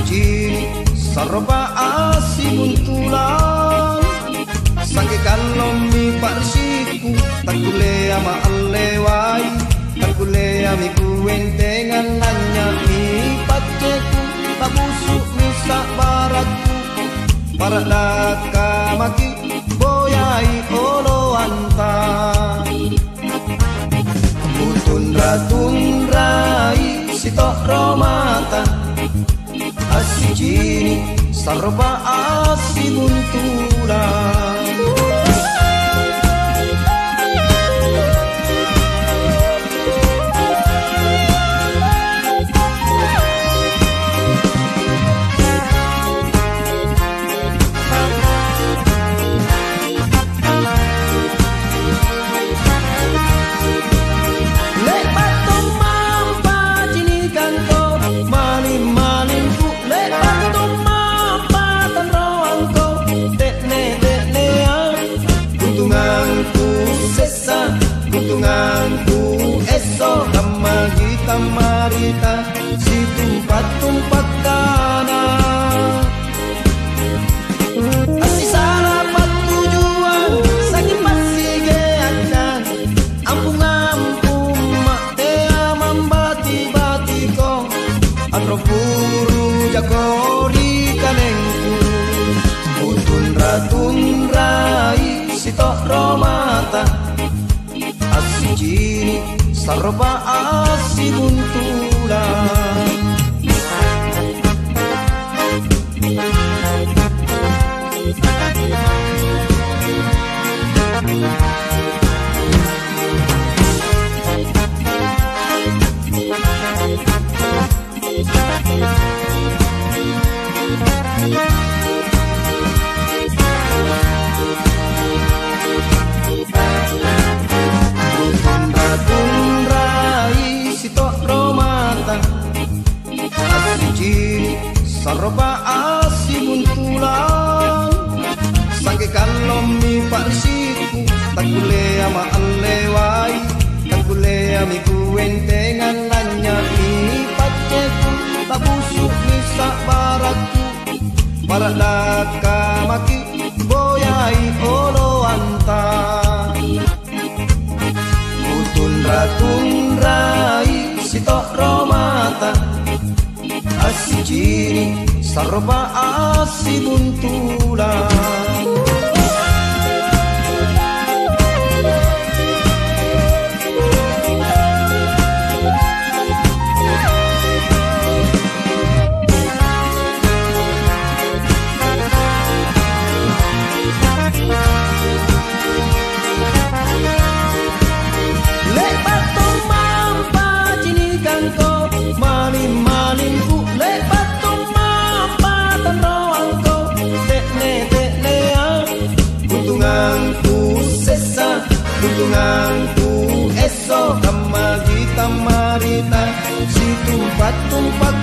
asiji saroba asibuntulan sangke kalomi parsiku takule ama alewai takule ami kuentengan nanya mi paceku tabusuk misa baratku paradaka maki boyai oloanta tundra-tundrai sitok romata asijini saroba asibuntulan tunganku esok sama kita marita si tumpat-tumpat tanah asi sarapat tujuan sakit pasti geakan ampung-ampung mak tea mambati-bati ko atro puru jago di kanengku tundra-tundrai sitok romata asijini saroba asibuntulan saroba asibuntulan sangke kalomi parsiku takule ama alewai takule ami kuentengan nanya mi paceku tabusuk misa baratku paradaka maki boyai oloanta tundra-tundrai sitok romata asijini saroba asibuntulan tunganku esok sama kita marita si tumpat-tumpat